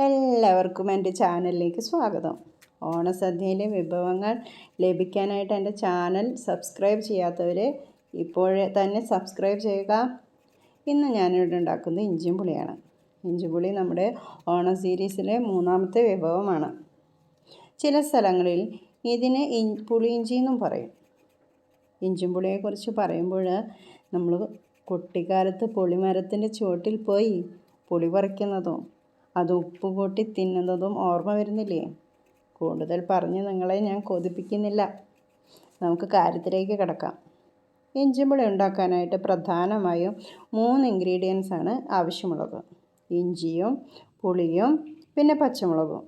എല്ലാവർക്കും എൻ്റെ ചാനലിലേക്ക് സ്വാഗതം. ഓണസദ്യയിലെ വിഭവങ്ങൾ ലഭിക്കാനായിട്ട് എൻ്റെ ചാനൽ സബ്സ്ക്രൈബ് ചെയ്യാത്തവർ ഇപ്പോഴേ തന്നെ സബ്സ്ക്രൈബ് ചെയ്യുക. ഇന്ന് ഞാനിവിടെ ഉണ്ടാക്കുന്നത് ഇഞ്ചിയും പുളിയാണ്. ഇഞ്ചിപ്പുളി നമ്മുടെ ഓണ സീരീസിലെ മൂന്നാമത്തെ വിഭവമാണ്. ചില സ്ഥലങ്ങളിൽ ഇതിന് പുളിയിഞ്ചി എന്നും പറയും. ഇഞ്ചിയും പുളിയെക്കുറിച്ച് പറയുമ്പോൾ നമ്മൾ കുട്ടിക്കാലത്ത് പുളിമരത്തിൻ്റെ ചുവട്ടിൽ പോയി പുളി പറിക്കുന്നതും അത് ഉപ്പ് കൂട്ടി തിന്നുന്നതും ഓർമ്മ വരുന്നില്ലേ? കൂടുതൽ പറഞ്ഞ് നിങ്ങളെ ഞാൻ കൊതിപ്പിക്കുന്നില്ല. നമുക്ക് കാര്യത്തിലേക്ക് കിടക്കാം. ഇഞ്ചിപ്പുളി ഉണ്ടാക്കാനായിട്ട് പ്രധാനമായും 3 ഇൻഗ്രീഡിയൻസ് ആണ് ആവശ്യമുള്ളത്. ഇഞ്ചിയും പുളിയും പിന്നെ പച്ചമുളകും.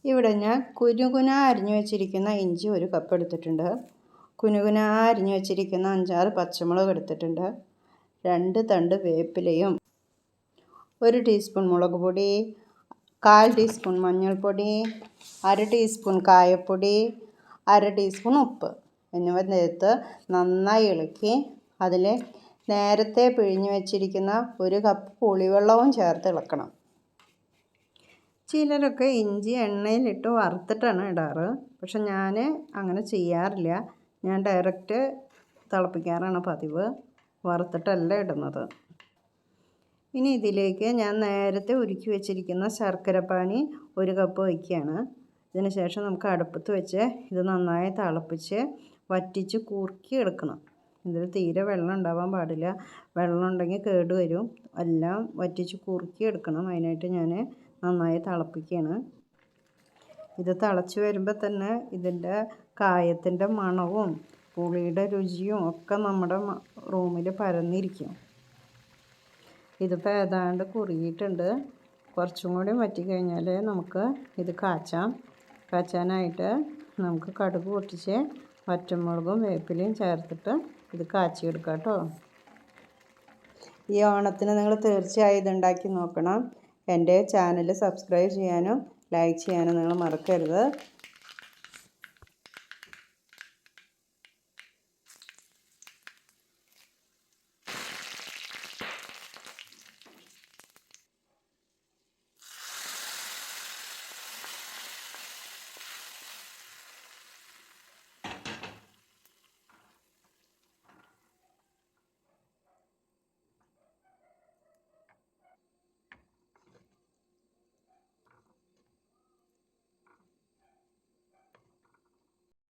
ഇവിടെ ഞാൻ കുനുകുന അരിഞ്ഞു വെച്ചിരിക്കുന്ന ഇഞ്ചി 1 കപ്പ് എടുത്തിട്ടുണ്ട്. കുനുകുന അരിഞ്ഞു വെച്ചിരിക്കുന്ന 5-6 പച്ചമുളക് എടുത്തിട്ടുണ്ട്. 2 തണ്ട് വേപ്പിലയും 1 ടീസ്പൂൺ മുളക് പൊടി, 1/4 ടീസ്പൂൺ മഞ്ഞൾപ്പൊടി, 1/2 ടീസ്പൂൺ കായപ്പൊടി, 1/2 ടീസ്പൂൺ ഉപ്പ് എന്നിവ ചേർത്ത് നന്നായി ഇളക്കി അതിൽ നേരത്തെ പിഴിഞ്ഞ് വെച്ചിരിക്കുന്ന 1 കപ്പ് പുളിവെള്ളവും ചേർത്ത് ഇളക്കണം. ചിലരൊക്കെ ഇഞ്ചി എണ്ണയിലിട്ട് വറുത്തിട്ടാണ് ഇടാറ്. പക്ഷെ ഞാൻ അങ്ങനെ ചെയ്യാറില്ല. ഞാൻ ഡയറക്റ്റ് തിളപ്പിക്കാറാണ് പതിവ്. വറുത്തിട്ടല്ല ഇടുന്നത്. ഇനി ഇതിലേക്ക് ഞാൻ നേരത്തെ ഉരുക്കി വെച്ചിരിക്കുന്ന ശർക്കരപ്പാനി 1 കപ്പ് വയ്ക്കുകയാണ്. ഇതിന് ശേഷം നമുക്ക് അടുപ്പത്ത് വെച്ച് ഇത് നന്നായി തിളപ്പിച്ച് വറ്റിച്ച് കുറുക്കി എടുക്കണം. ഇതിൽ തീരെ വെള്ളം ഉണ്ടാവാൻ പാടില്ല. വെള്ളം ഉണ്ടെങ്കിൽ കേടുവരും. എല്ലാം വറ്റിച്ച് കുറുക്കി എടുക്കണം. അതിനായിട്ട് ഞാൻ നന്നായി തിളപ്പിക്കുകയാണ്. ഇത് തിളച്ച് വരുമ്പോൾ തന്നെ ഇതിൻ്റെ കായത്തിൻ്റെ മണവും പുളിയുടെ രുചിയും ഒക്കെ നമ്മുടെ റൂമിൽ പരന്നിരിക്കും. ഇതിപ്പോൾ ഏതാണ്ട് കുറുകിയിട്ടുണ്ട്. കുറച്ചും കൂടി വറ്റിക്കഴിഞ്ഞാൽ നമുക്ക് ഇത് കാച്ചാനായിട്ട് നമുക്ക് കടുക് പൊട്ടിച്ച് പച്ചമുളകും വേപ്പിലയും ചേർത്തിട്ട് ഇത് കാച്ചിയെടുക്കാം കേട്ടോ. ഈ ഓണത്തിന് നിങ്ങൾ തീർച്ചയായും ഇതുണ്ടാക്കി നോക്കണം. എൻ്റെ ചാനൽ സബ്സ്ക്രൈബ് ചെയ്യാനും ലൈക്ക് ചെയ്യാനും നിങ്ങൾ മറക്കരുത്.